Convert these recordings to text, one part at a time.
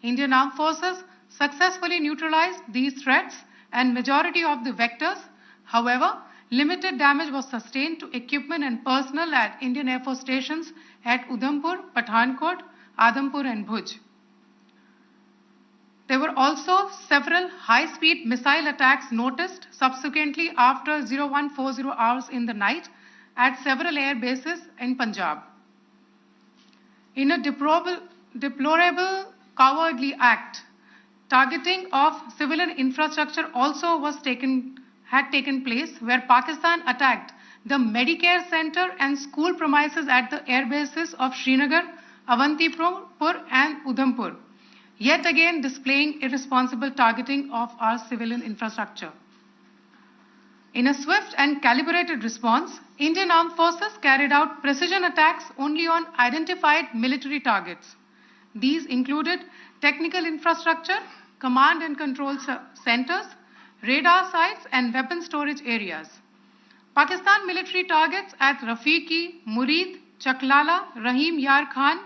Indian Armed Forces successfully neutralized these threats and majority of the vectors. However, limited damage was sustained to equipment and personnel at Indian Air Force stations at Udhampur, Pathankot, Adhampur and Bhuj. There were also several high-speed missile attacks noticed subsequently after 0140 hours in the night at several air bases in Punjab. In a deplorable cowardly act, targeting of civilian infrastructure also had taken place, where Pakistan attacked the Medicare Center and school premises at the air bases of Srinagar, Avantipur and Udhampur, yet again displaying irresponsible targeting of our civilian infrastructure. In a swift and calibrated response, Indian Armed Forces carried out precision attacks only on identified military targets. These included technical infrastructure, command and control centers, radar sites and weapon storage areas. Pakistan military targets at Rafiqi, Murid, Chaklala, Rahim Yar Khan,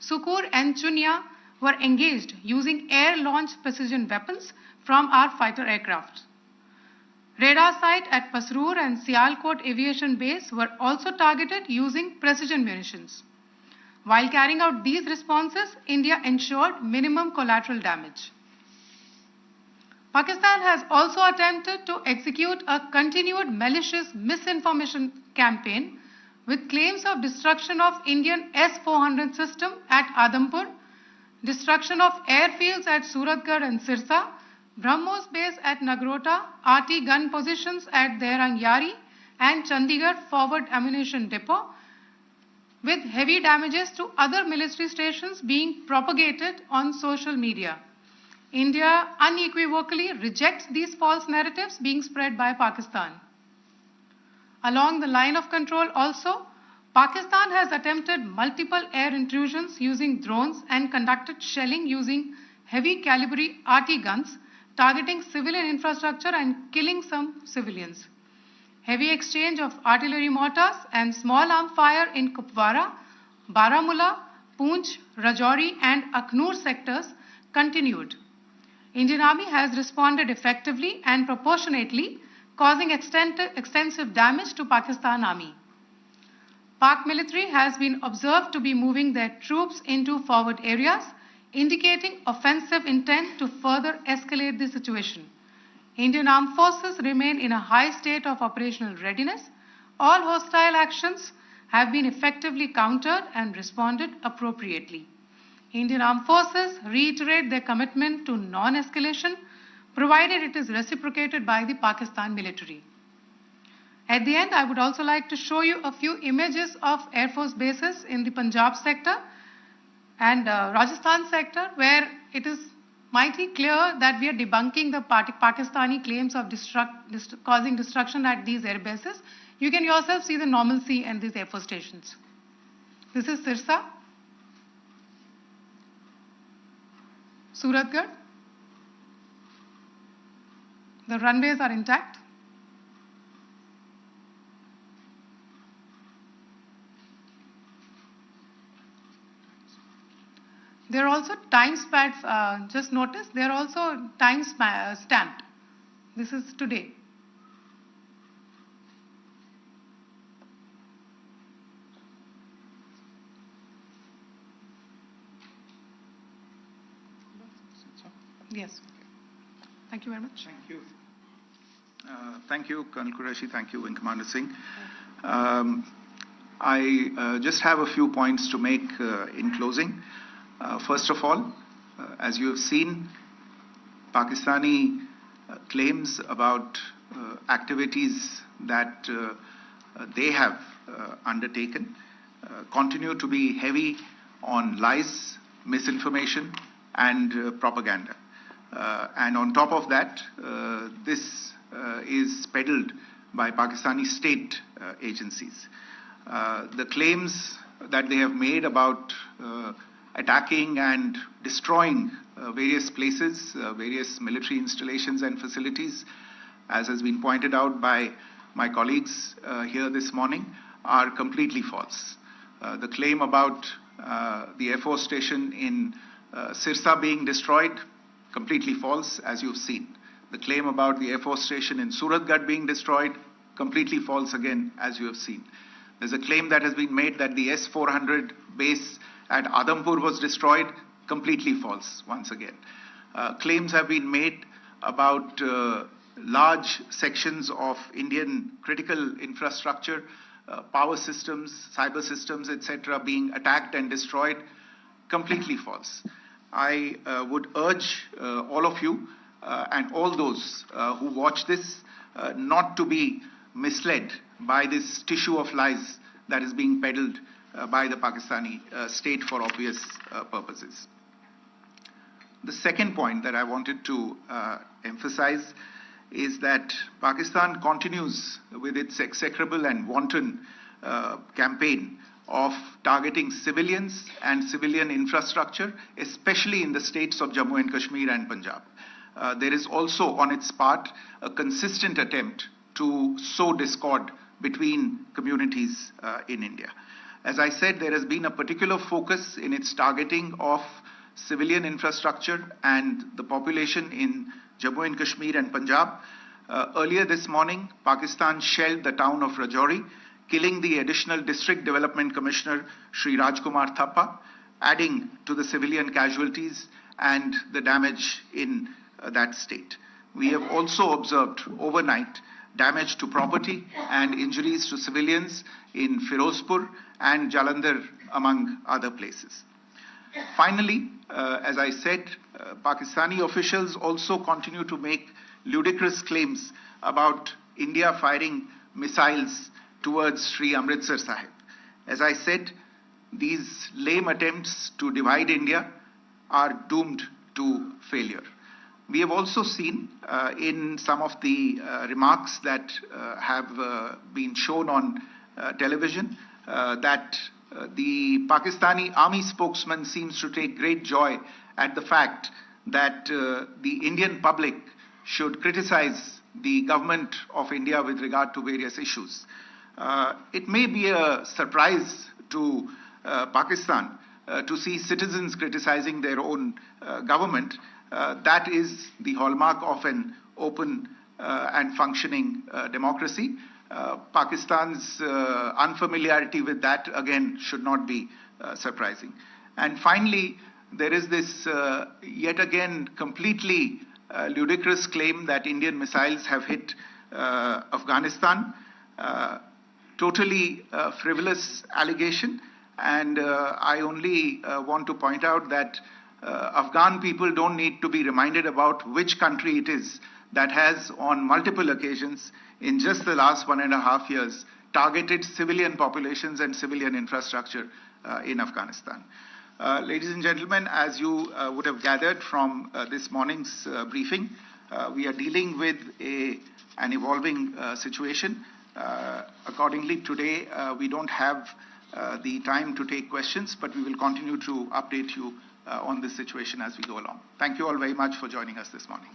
Sukur and Chunya were engaged using air-launched precision weapons from our fighter aircraft. Radar site at Pasroor and Sialkot Aviation Base were also targeted using precision munitions. While carrying out these responses, India ensured minimum collateral damage. Pakistan has also attempted to execute a continued malicious misinformation campaign with claims of destruction of Indian S-400 system at Adhampur, destruction of airfields at Suratgarh and Sirsa, BrahMos base at Nagrota, RT gun positions at Derang Yari and Chandigarh forward ammunition depot, with heavy damages to other military stations being propagated on social media. India unequivocally rejects these false narratives being spread by Pakistan. Along the line of control also, Pakistan has attempted multiple air intrusions using drones and conducted shelling using heavy caliber RT guns, targeting civilian infrastructure and killing some civilians. Heavy exchange of artillery mortars and small arm fire in Kupwara, Baramulla, Poonch, Rajouri and Akhnur sectors continued. Indian Army has responded effectively and proportionately, causing extensive damage to Pakistan Army. Pak military has been observed to be moving their troops into forward areas, indicating offensive intent to further escalate the situation. Indian Armed Forces remain in a high state of operational readiness. All hostile actions have been effectively countered and responded appropriately. Indian Armed Forces reiterate their commitment to non-escalation, provided it is reciprocated by the Pakistan military. At the end, I would also like to show you a few images of Air Force bases in the Punjab sector and Rajasthan sector, where it is mighty clear that we are debunking the Pakistani claims of causing destruction at these air bases. You can yourself see the normalcy in these Air Force stations. This is Sirsa, Suratgarh. The runways are intact. There are also time stamped. Just notice there are also time stamped. This is today. Yes. Thank you very much. Thank you. Thank you, Colonel Qureshi. Thank you, Wing Commander Singh. I just have a few points to make in closing. First of all, as you have seen, Pakistani claims about activities that they have undertaken continue to be heavy on lies, misinformation, and propaganda. And on top of that, this is peddled by Pakistani state agencies. The claims that they have made about attacking and destroying various places, various military installations and facilities, as has been pointed out by my colleagues here this morning, are completely false. The claim about the Air Force station in Sirsa being destroyed, completely false, as you've seen. The claim about the Air Force station in Suratgarh being destroyed, completely false again, as you have seen. There's a claim that has been made that the S-400 base at Adampur was destroyed, completely false, once again. Claims have been made about large sections of Indian critical infrastructure, power systems, cyber systems, etc., being attacked and destroyed, completely false. I would urge all of you and all those who watch this not to be misled by this tissue of lies that is being peddled by the Pakistani state for obvious purposes. The second point that I wanted to emphasize is that Pakistan continues with its execrable and wanton campaign of targeting civilians and civilian infrastructure, especially in the states of Jammu and Kashmir and Punjab. There is also on its part a consistent attempt to sow discord between communities in India. As I said, there has been a particular focus in its targeting of civilian infrastructure and the population in Jammu and Kashmir and Punjab. Earlier this morning, Pakistan shelled the town of Rajouri, killing the additional District Development Commissioner, Sri Rajkumar Thappa, adding to the civilian casualties and the damage in that state. We have also observed overnight damage to property and injuries to civilians in Firozpur and Jalandhar, among other places. Finally, as I said, Pakistani officials also continue to make ludicrous claims about India firing missiles towards Sri Amritsar Sahib. As I said, these lame attempts to divide India are doomed to failure. We have also seen in some of the remarks that have been shown on television that the Pakistani army spokesman seems to take great joy at the fact that the Indian public should criticize the government of India with regard to various issues. It may be a surprise to Pakistan to see citizens criticizing their own government. That is the hallmark of an open and functioning democracy. Pakistan's unfamiliarity with that, again, should not be surprising. And finally, there is this yet again completely ludicrous claim that Indian missiles have hit Afghanistan. Totally frivolous allegation. And I only want to point out that Afghan people don't need to be reminded about which country it is that has on multiple occasions in just the last 1.5 years targeted civilian populations and civilian infrastructure in Afghanistan. Ladies and gentlemen, as you would have gathered from this morning's briefing, we are dealing with an evolving situation. Accordingly, today we don't have the time to take questions, but we will continue to update you on this situation as we go along. Thank you all very much for joining us this morning.